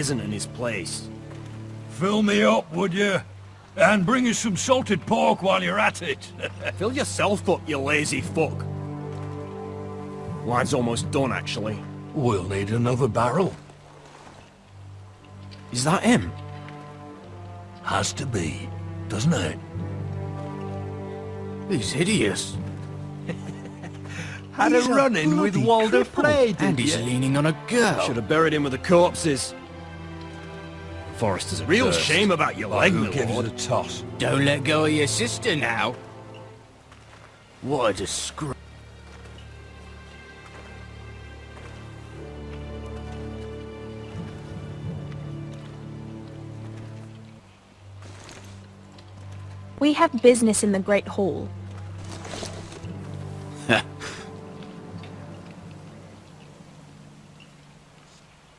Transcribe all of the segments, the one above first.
peasant in his place. Fill me up, would you? And bring us some salted pork while you're at it. Fill yourself up, you lazy fuck. Wine's almost done, actually. We'll need another barrel. Is that him? Has to be, doesn't it? He's hideous. Had a run-in with Walder Play, did And he's you? leaning on a girl. Should have buried him with the corpses. Forrester's a real shame about your leg, Who my gives lord. it a toss? Don't let go of your sister now. What a disgrace. We have business in the Great Hall.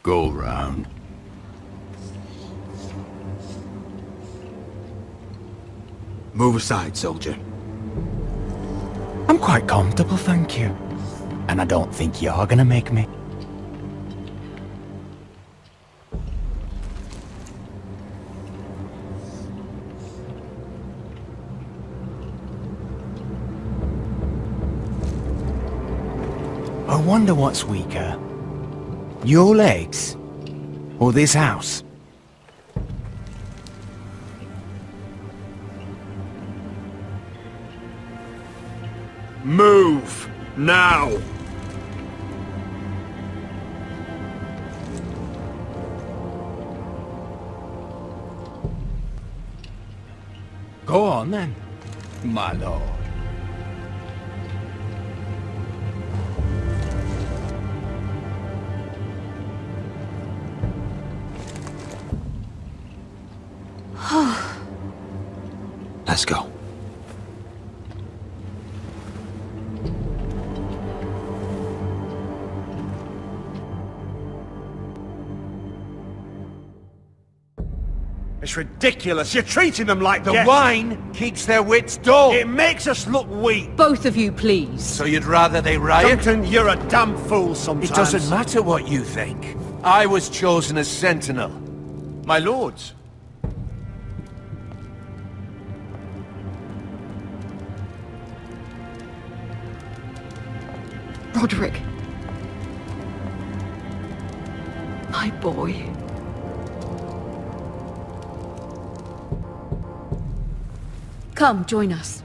Go round. Move aside, soldier. I'm quite comfortable, thank you. And I don't think you're gonna make me. I wonder what's weaker. Your legs? Or this house? Move! Now! Go on then, my lord. Let's go. It's ridiculous. You're treating them like The guests. wine keeps their wits dull. It makes us look weak. Both of you, please. So you'd rather they riot? Duncan, you're a damn fool sometimes. It doesn't matter what you think. I was chosen as sentinel. My lords. Roderick. My boy. Come, join us.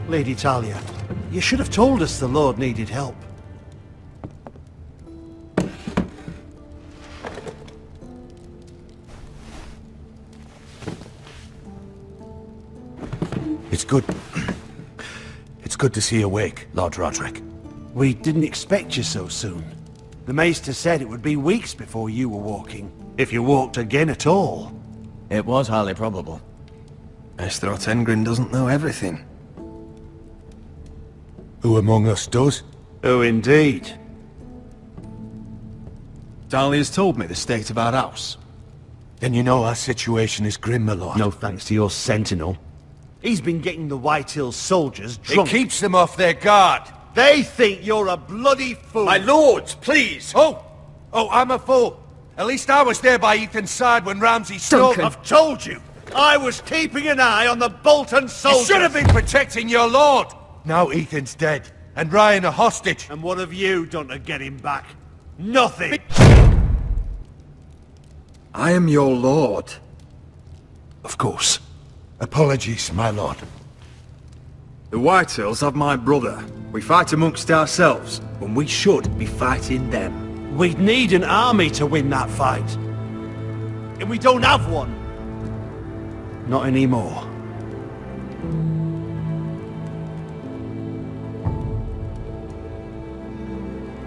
Lady Talia, you should have told us the Lord needed help. It's good. It's good to see you awake, Lord Roderick. We didn't expect you so soon. The Maester said it would be weeks before you were walking, if you walked again at all. It was highly probable. Maester Otengrin doesn't know everything. Who among us does? Oh, indeed. Dahlia's told me the state of our house. Then you know our situation is grim, my lord. No thanks to your sentinel. He's been getting the White Hills soldiers It drunk. keeps them off their guard. They think you're a bloody fool. My lords, please! Oh, I'm a fool. At least I was there by Ethan's side when Ramsay stole... Duncan. I've told you. I was keeping an eye on the Bolton You soldiers. should have been protecting your lord. Now Ethan's dead, and Ryan a hostage. And what have you done to get him back? Nothing. I am your lord. Of course. Apologies, my lord. The Whitehills have my brother. We fight amongst ourselves, when we should be fighting them. We'd need an army to win that fight. And we don't have one. Not anymore.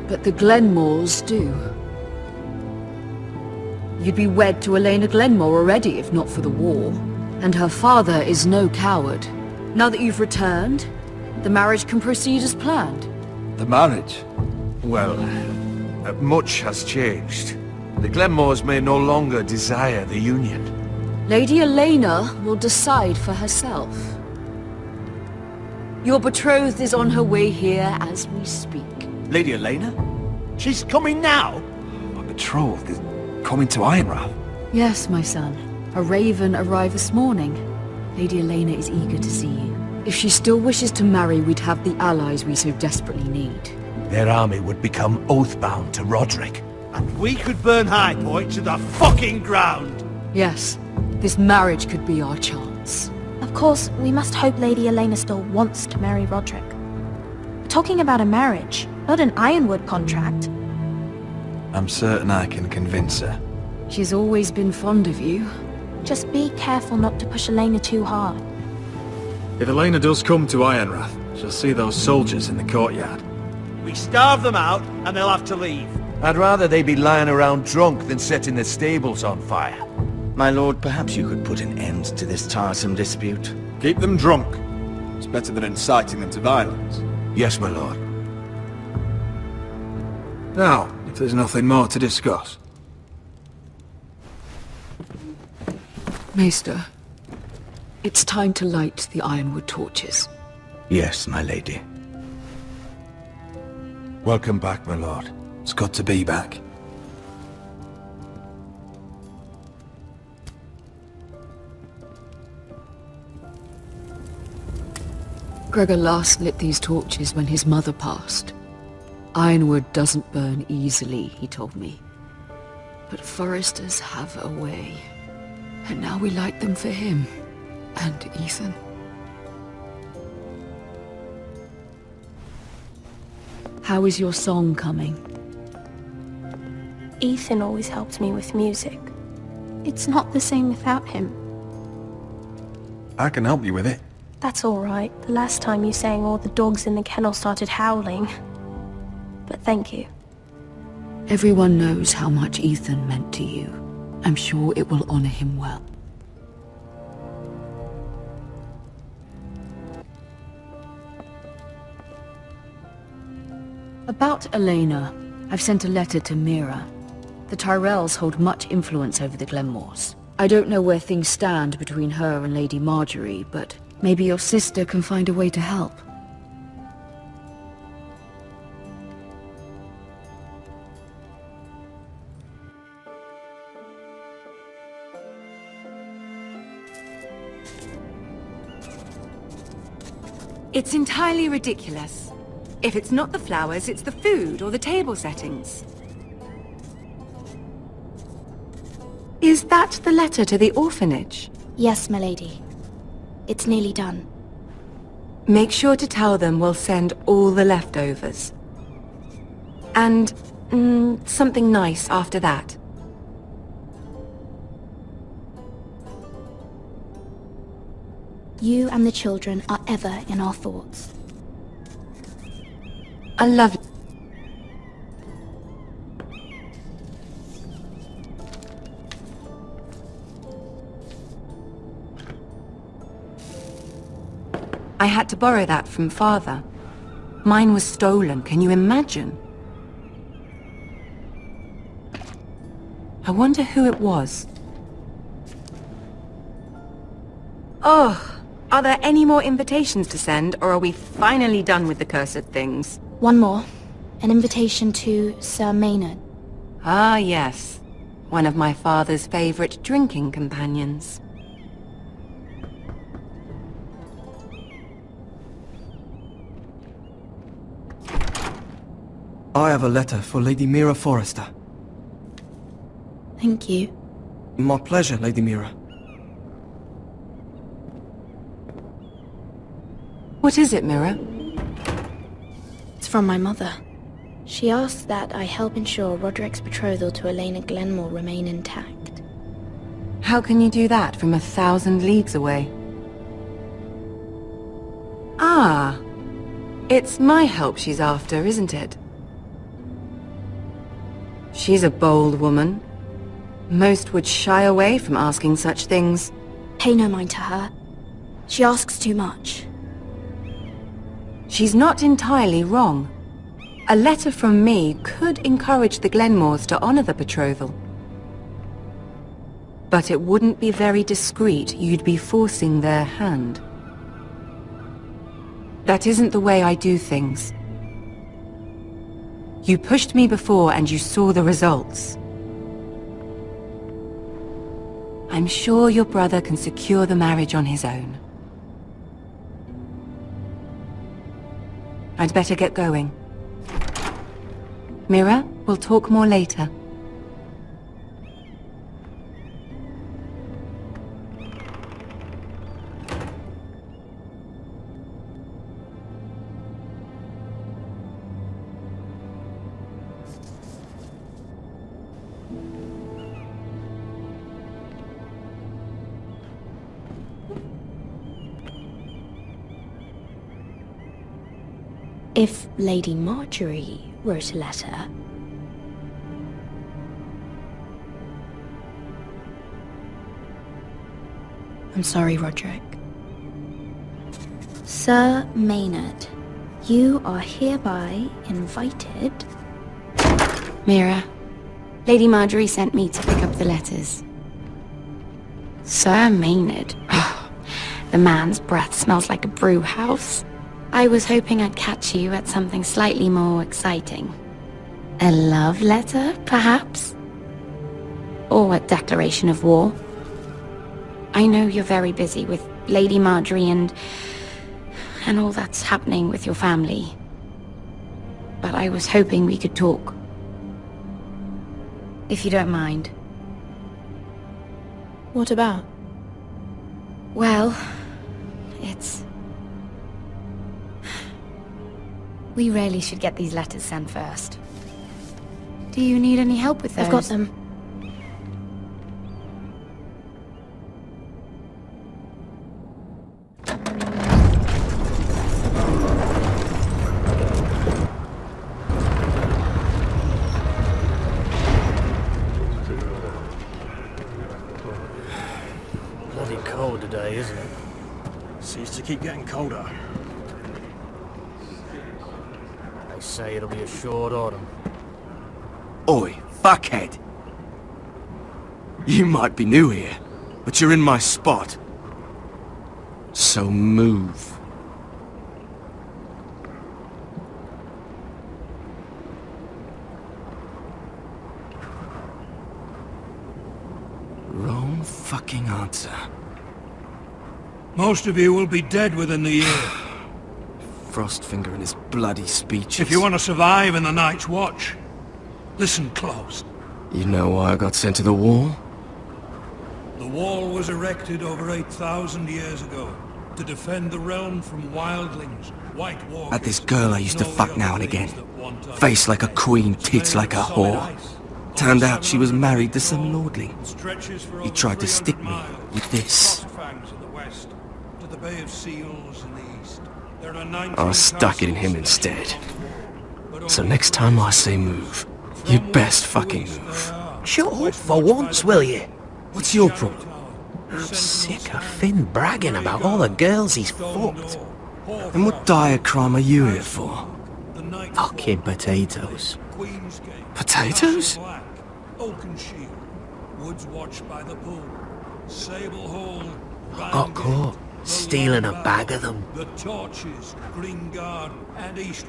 But the Glenmores do. You'd be wed to Elena Glenmore already if not for the war. And her father is no coward. Now that you've returned, the marriage can proceed as planned. The marriage? Well, much has changed. The Glenmores may no longer desire the union. Lady Elena will decide for herself. Your betrothed is on her way here as we speak. Lady Elena? She's coming now? My betrothed is coming to Ironrath. Yes, my son. A raven arrived this morning. Lady Elena is eager to see you. If she still wishes to marry, we'd have the allies we so desperately need. Their army would become oath-bound to Roderick. And we could burn High Point to the fucking ground! Yes, this marriage could be our chance. Of course, we must hope Lady Elena still wants to marry Roderick. We're talking about a marriage, not an Ironwood contract. I'm certain I can convince her. She's always been fond of you. Just be careful not to push Elena too hard. If Elena does come to Ironrath, she'll see those soldiers in the courtyard. We starve them out, and they'll have to leave. I'd rather they be lying around drunk than setting the stables on fire. My lord, perhaps you could put an end to this tiresome dispute. Keep them drunk. It's better than inciting them to violence. Yes, my lord. Now, if there's nothing more to discuss. Maester, it's time to light the Ironwood torches. Yes, my lady. Welcome back, my lord. It's good to be back. Gregor last lit these torches when his mother passed. Ironwood doesn't burn easily, he told me. But foresters have a way. And now we light them for him. And Ethan. How is your song coming? Ethan always helps me with music. It's not the same without him. I can help you with it. That's all right. The last time you sang, all the dogs in the kennel started howling. But thank you. Everyone knows how much Ethan meant to you. I'm sure it will honor him well. About Elena, I've sent a letter to Mira. The Tyrells hold much influence over the Glenmores. I don't know where things stand between her and Lady Marjorie, but maybe your sister can find a way to help. It's entirely ridiculous. If it's not the flowers, it's the food or the table settings. Is that the letter to the orphanage? Yes, my lady. It's nearly done. Make sure to tell them we'll send all the leftovers. And, something nice after that. You and the children are ever in our thoughts. I love you. I had to borrow that from Father. Mine was stolen, can you imagine? I wonder who it was. Oh, are there any more invitations to send, or are we finally done with the cursed things? One more. An invitation to Sir Maynard. Ah, yes. One of my father's favorite drinking companions. I have a letter for Lady Mira Forrester. Thank you. My pleasure, Lady Mira. What is it, Mira? It's from my mother. She asks that I help ensure Roderick's betrothal to Elena Glenmore remain intact. How can you do that from 1,000 leagues away? Ah, it's my help she's after, isn't it? She's a bold woman. Most would shy away from asking such things. Pay no mind to her. She asks too much. She's not entirely wrong. A letter from me could encourage the Glenmores to honor the betrothal. But it wouldn't be very discreet. You'd be forcing their hand. That isn't the way I do things. You pushed me before and you saw the results. I'm sure your brother can secure the marriage on his own. I'd better get going. Mira, we'll talk more later. If Lady Marjorie wrote a letter... I'm sorry, Roderick. Sir Maynard, you are hereby invited... Mira, Lady Marjorie sent me to pick up the letters. Sir Maynard? The man's breath smells like a brew house. I was hoping I'd catch you at something slightly more exciting. A love letter, perhaps? Or a declaration of war? I know you're very busy with Lady Marjorie and all that's happening with your family. But I was hoping we could talk. If you don't mind. What about? Well, it's... We really should get these letters sent first. Do you need any help with those? I've got them. Bloody cold today, isn't it? Seems to keep getting colder. They say it'll be a short autumn. Oi, fuckhead! You might be new here, but you're in my spot. So move. Wrong fucking answer. Most of you will be dead within the year. Frostfinger and his bloody speeches. If you want to survive in the Night's Watch, listen close. You know why I got sent to the wall? The wall was erected over 8,000 years ago to defend the realm from wildlings, white walkers... Had this girl I used to fuck now and again. Face like a queen, tits like a whore. Turned out she was married to some lordling. He tried to stick me with this. I stuck it in him instead. So next time I say move, you best fucking move. Shut up for once, will you? What's your problem? I'm sick of Finn bragging about all the girls he's fucked. And what dire crime are you here for? Fucking potatoes. Potatoes? Got caught stealing a bag of them.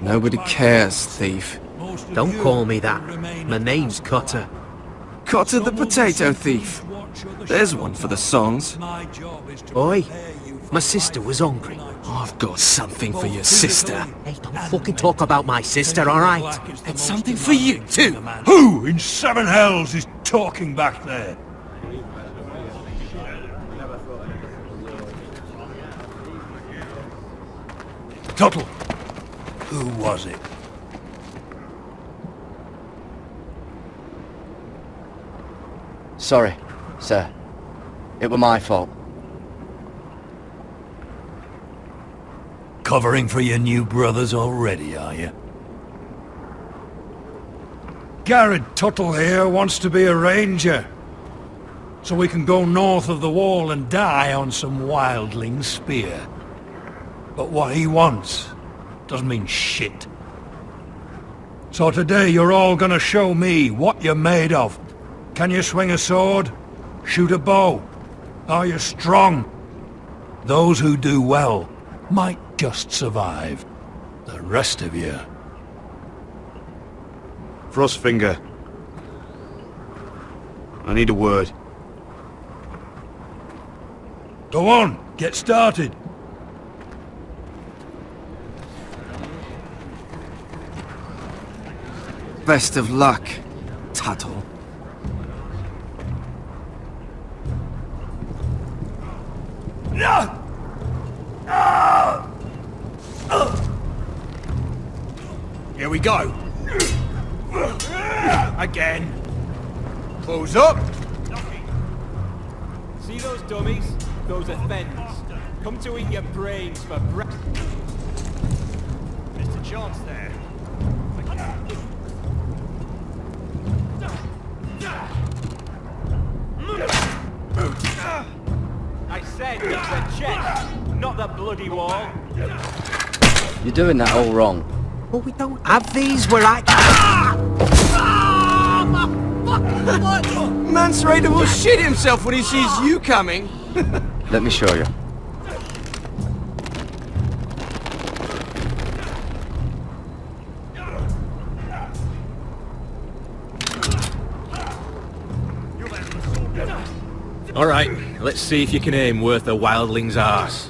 Nobody cares, thief. Don't call me that. My name's Cutter. Cutter the potato thief. There's one for the songs. Oi, my sister was hungry. I've got something for your sister. Hey, don't fucking talk about my sister, alright? And something for you too. Who in seven hells is talking back there? Tuttle, who was it? Sorry, sir. It were my fault. Covering for your new brothers already, are you? Garrett Tuttle here wants to be a ranger, so we can go north of the wall and die on some wildling spear. But what he wants doesn't mean shit. So today you're all gonna show me what you're made of. Can you swing a sword? Shoot a bow? Are you strong? Those who do well might just survive. The rest of you... Crossfinger. I need a word. Go on, get started. Best of luck, Tuttle. Here we go. Again. Balls up. See those dummies? Those are fens. Come to eat your brains for breakfast. Mr. Chance there. I said it's the chest, not the bloody wall. You're doing that all wrong. Well, we don't have these where I... Man's ready will shit himself when he sees you coming. Let me show you. Alright, let's see if you can aim worth a wildling's arse.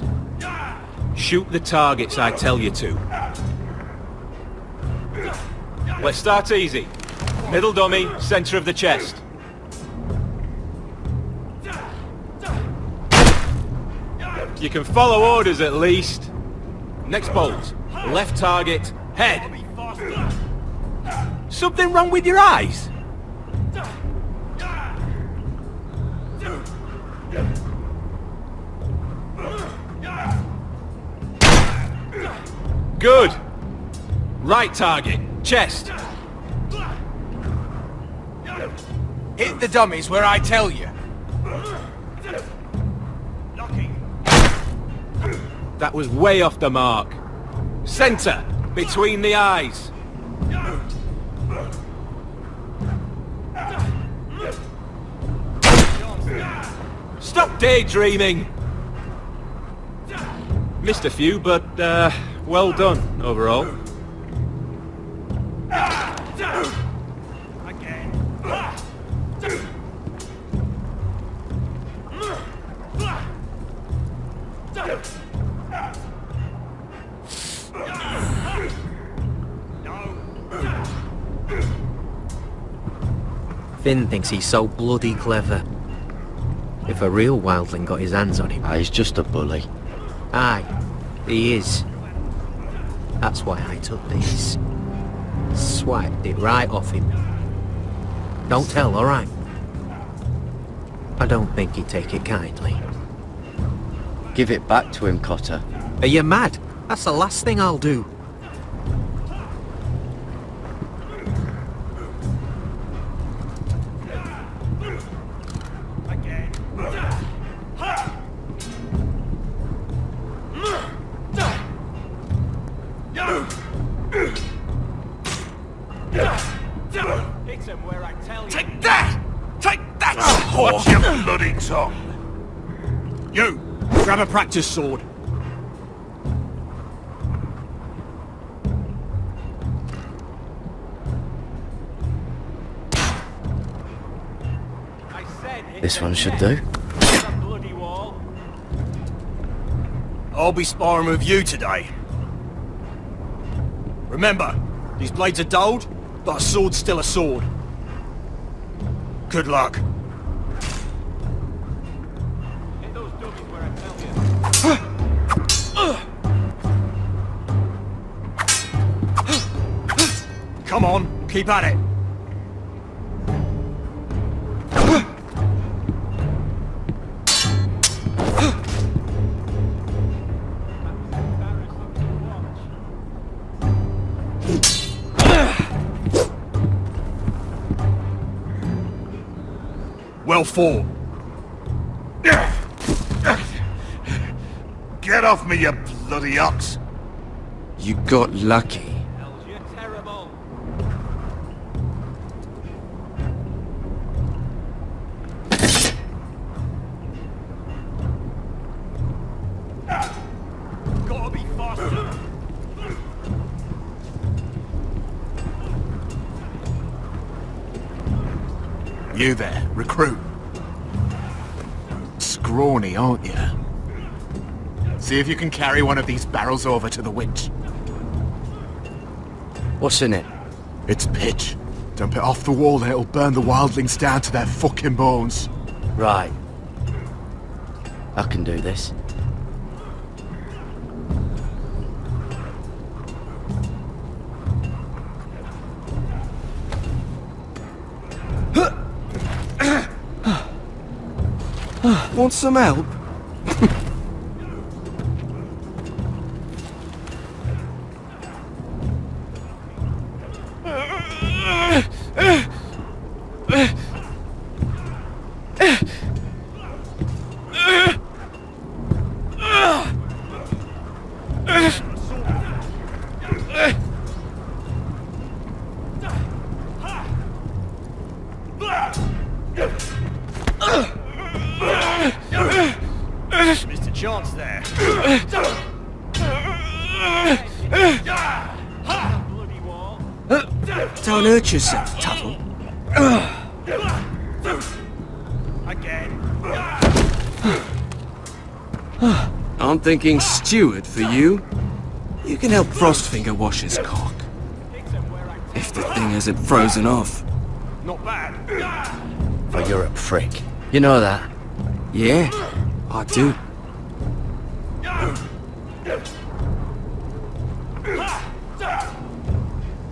Shoot the targets I tell you to. Let's start easy. Middle dummy, center of the chest. You can follow orders at least. Next bolt. Left target, head. Something wrong with your eyes? Good. Right target, chest. Hit the dummies where I tell you. That was way off the mark. Center, between the eyes. Stop daydreaming. Missed a few, but well done overall. Finn thinks he's so bloody clever. If a real wildling got his hands on him... He's just a bully. Aye, he is. That's why I took these. Swiped it right off him. Don't tell, alright? I don't think he'd take it kindly. Give it back to him, Cotter. Are you mad? That's the last thing I'll do. Take that! Take that! Watch your bloody tongue! You! Grab a practice sword. This one should do. I'll be sparring with you today. Remember, these blades are dulled, but a sword's still a sword. Good luck. Come on, keep at it. Well fought. Get off me, you bloody ox! You got lucky. Gotta be faster. You there, recruit. Scrawny, aren't you? See if you can carry one of these barrels over to the winch. What's in it? It's pitch. Dump it off the wall and it'll burn the wildlings down to their fucking bones. Right. I can do this. Want some help? Mr. Chance there. Don't hurt yourself, Tuttle. Again. I'm thinking steward for you. You can help Frostfinger wash his cock. If the thing hasn't frozen off. Not bad. For you're a prick. You know that? Yeah, I do.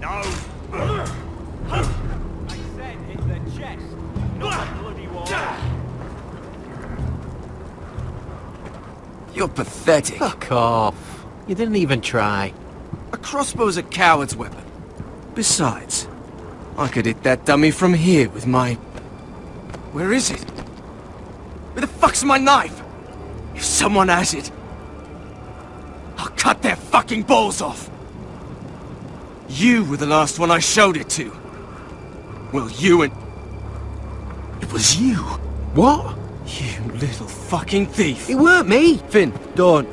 No. I said hit the chest, not the bloody wall. You're pathetic. Fuck off. You didn't even try. A crossbow's a coward's weapon. Besides, I could hit that dummy from here with my... Where is it? Where the fuck's my knife? If someone has it, I'll cut their fucking balls off. You were the last one I showed it to. Well, you and... It was you. What? You little fucking thief. It weren't me. Finn, don't.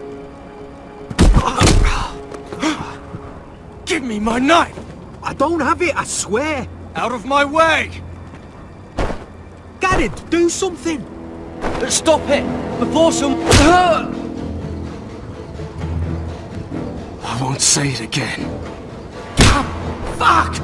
Give me my knife! I don't have it, I swear. Out of my way! Garrett, do something. Stop it! Before some... I won't say it again. Ah, fuck!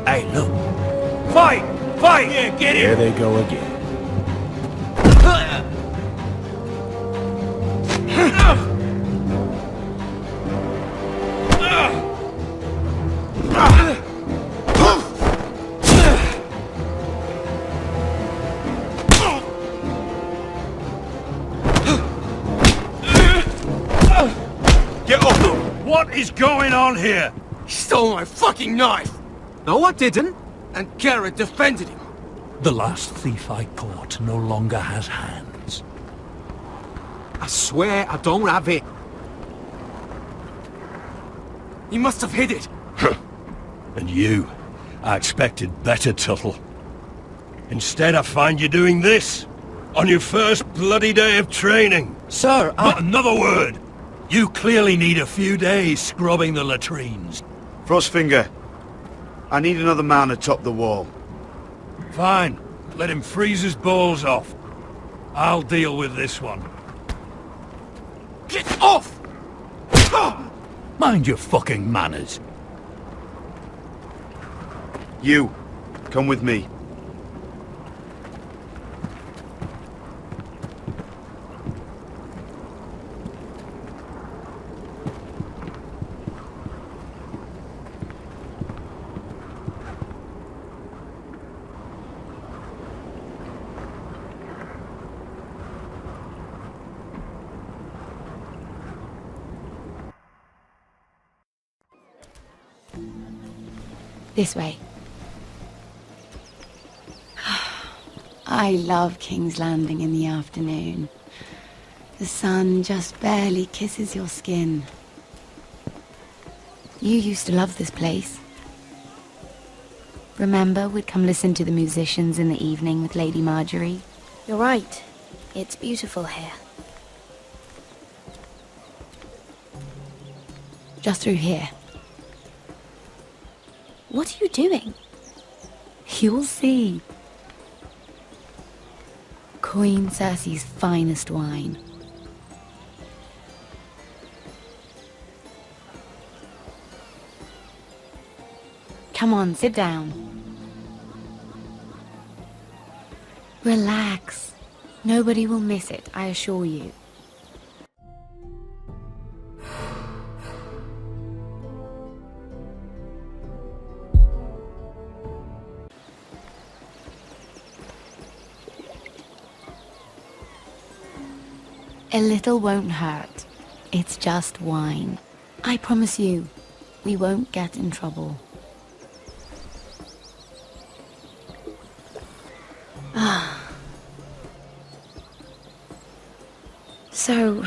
Hey, look. Fight! Fight! Yeah, get Here him! they go again. Get off! What is going on here? He stole my fucking knife! No, I didn't. And Garrett defended him. The last thief I caught no longer has hands. I swear I don't have it. He must have hid it. And you, I expected better, Tuttle. Instead, I find you doing this on your first bloody day of training. Sir, Not another word! You clearly need a few days scrubbing the latrines. Frostfinger, I need another man atop the wall. Fine. Let him freeze his balls off. I'll deal with this one. Get off! Mind your fucking manners. You, come with me. This way. I love King's Landing in the afternoon. The sun just barely kisses your skin. You used to love this place. Remember, we'd come listen to the musicians in the evening with Lady Marjorie? You're right. It's beautiful here. Just through here. What are you doing? You'll see. Queen Cersei's finest wine. Come on, sit down. Relax. Nobody will miss it, I assure you. A little won't hurt. It's just wine. I promise you, we won't get in trouble. So,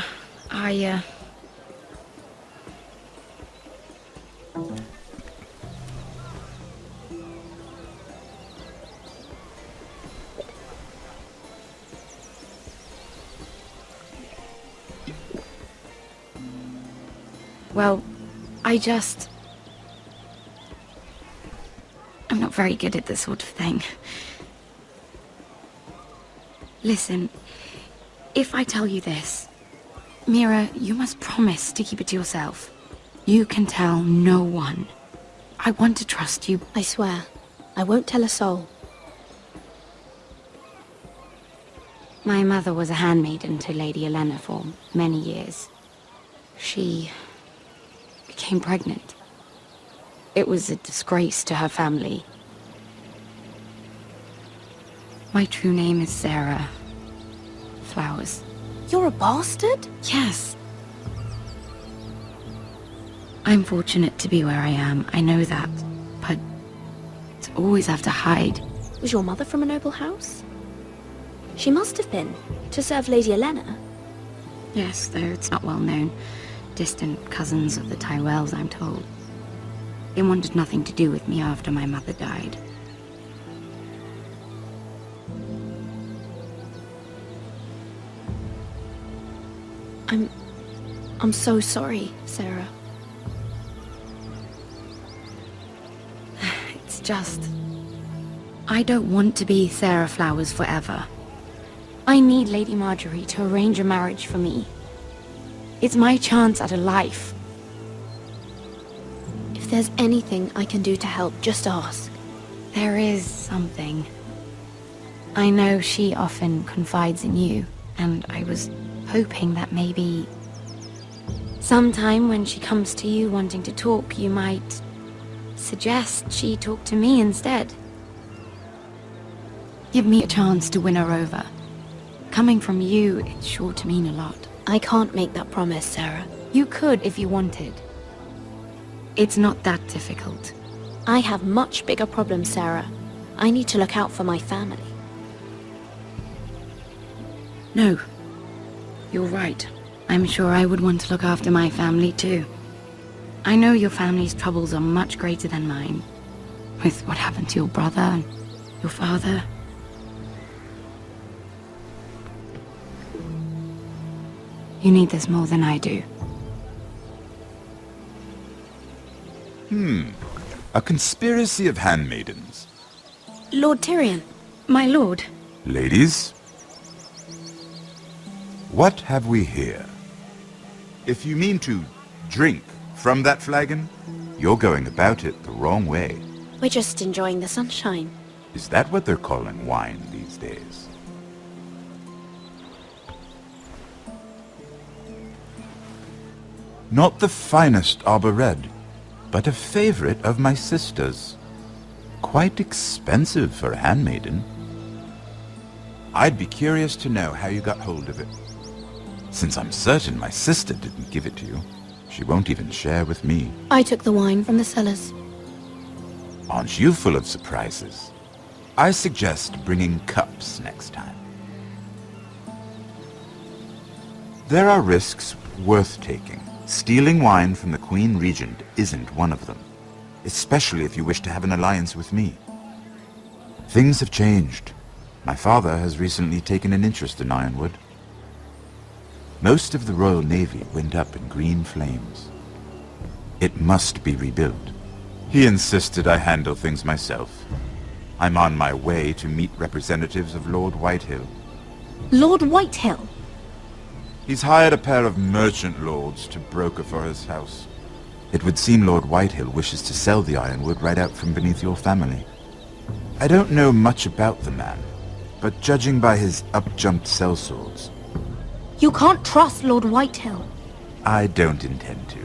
well, I'm not very good at this sort of thing. Listen, if I tell you this, Mira, you must promise to keep it to yourself. You can tell no one. I want to trust you. I swear, I won't tell a soul. My mother was a handmaiden to Lady Olenna for many years. She became pregnant. It was a disgrace to her family. My true name is Sarah Flowers. You're a bastard? Yes. I'm fortunate to be where I am, I know that. But to always have to hide. Was your mother from a noble house? She must have been, to serve Lady Olenna. Yes, though it's not well known. Distant cousins of the Tyrells, I'm told. They wanted nothing to do with me after my mother died. I'm so sorry, Sarah. It's just... I don't want to be Sarah Flowers forever. I need Lady Marjorie to arrange a marriage for me. It's my chance at a life. If there's anything I can do to help, just ask. There is something. I know she often confides in you, and I was hoping that maybe sometime when she comes to you wanting to talk, you might suggest she talk to me instead. Give me a chance to win her over. Coming from you, it's sure to mean a lot. I can't make that promise, Sarah. You could if you wanted. It's not that difficult. I have much bigger problems, Sarah. I need to look out for my family. No. You're right. I'm sure I would want to look after my family too. I know your family's troubles are much greater than mine. With what happened to your brother and your father. You need this more than I do. A conspiracy of handmaidens. Lord Tyrion. My lord. Ladies, what have we here? If you mean to drink from that flagon, you're going about it the wrong way. We're just enjoying the sunshine. Is that what they're calling wine these days? Not the finest arbor red, but a favorite of my sister's. Quite expensive for a handmaiden. I'd be curious to know how you got hold of it. Since I'm certain my sister didn't give it to you, she won't even share with me. I took the wine from the cellars. Aren't you full of surprises? I suggest bringing cups next time. There are risks worth taking. Stealing wine from the Queen Regent isn't one of them, especially if you wish to have an alliance with me. Things have changed. My father has recently taken an interest in Ironwood. Most of the Royal Navy went up in green flames. It must be rebuilt. He insisted I handle things myself. I'm on my way to meet representatives of Lord Whitehill. Lord Whitehill? He's hired a pair of merchant lords to broker for his house. It would seem Lord Whitehill wishes to sell the Ironwood right out from beneath your family. I don't know much about the man, but judging by his up-jumped sellswords, You can't trust Lord Whitehill. I don't intend to.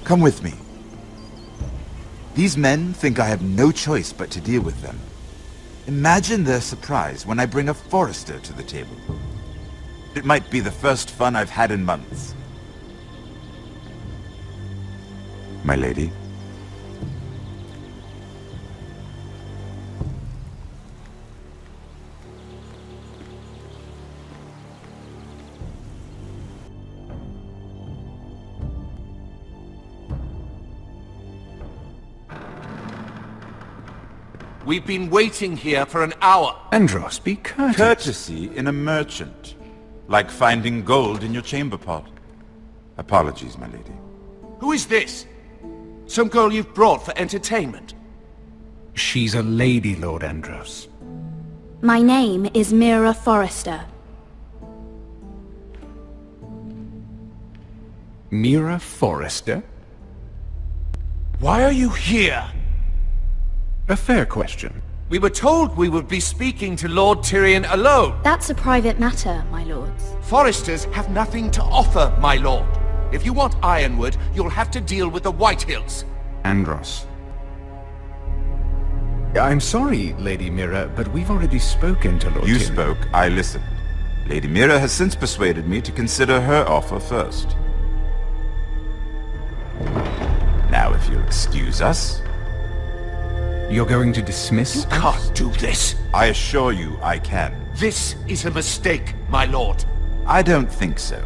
Come with me. These men think I have no choice but to deal with them. Imagine their surprise when I bring a Forrester to the table. It might be the first fun I've had in months. My lady. We've been waiting here for an hour. Andros, be courteous. Courtesy in a merchant. Like finding gold in your chamber pot. Apologies, my lady. Who is this? Some girl you've brought for entertainment? She's a lady, Lord Andros. My name is Mira Forrester. Mira Forrester? Why are you here? A fair question. We were told we would be speaking to Lord Tyrion alone. That's a private matter, my lords. Foresters have nothing to offer, my lord. If you want Ironwood, you'll have to deal with the Whitehills. Andros. I'm sorry, Lady Mira, but we've already spoken to Lord You Tyrion. spoke, I listened. Lady Mira has since persuaded me to consider her offer first. Now, if you'll excuse us... You're going to dismiss... You can't do this. I assure you I can. This is a mistake, my lord. I don't think so.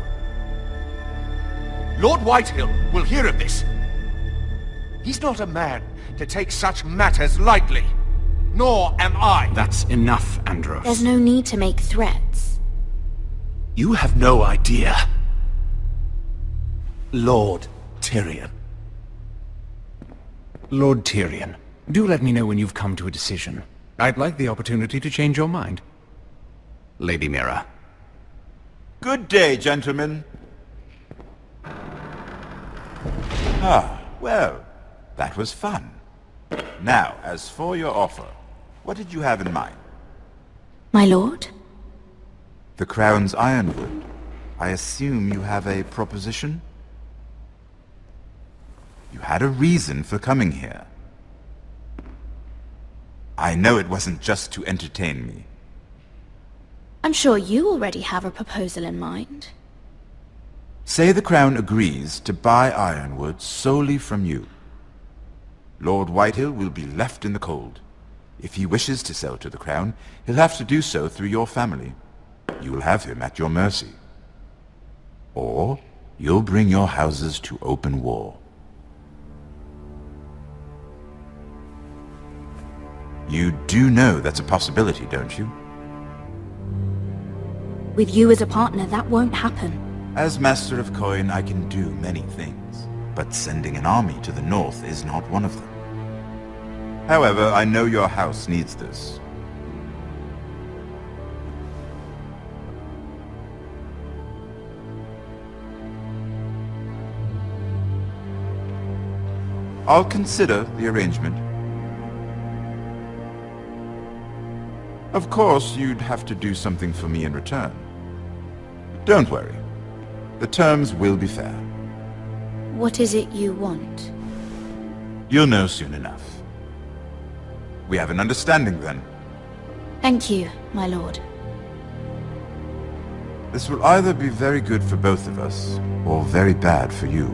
Lord Whitehill will hear of this. He's not a man to take such matters lightly. Nor am I. That's enough, Andros. There's no need to make threats. You have no idea. Lord Tyrion. Lord Tyrion, do let me know when you've come to a decision. I'd like the opportunity to change your mind. Lady Mira. Good day, gentlemen. Ah, well, that was fun. Now, as for your offer, what did you have in mind? My lord? The Crown's Ironwood. I assume you have a proposition? You had a reason for coming here. I know it wasn't just to entertain me. I'm sure you already have a proposal in mind. Say the Crown agrees to buy Ironwood solely from you. Lord Whitehill will be left in the cold. If he wishes to sell to the Crown, he'll have to do so through your family. You will have him at your mercy. Or you'll bring your houses to open war. You do know that's a possibility, don't you? With you as a partner, that won't happen. As Master of Coin, I can do many things, but sending an army to the north is not one of them. However, I know your house needs this. I'll consider the arrangement. Of course, you'd have to do something for me in return. Don't worry. The terms will be fair. What is it you want? You'll know soon enough. We have an understanding then. Thank you, my lord. This will either be very good for both of us, or very bad for you.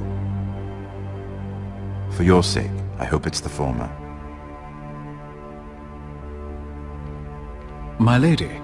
For your sake, I hope it's the former. My lady.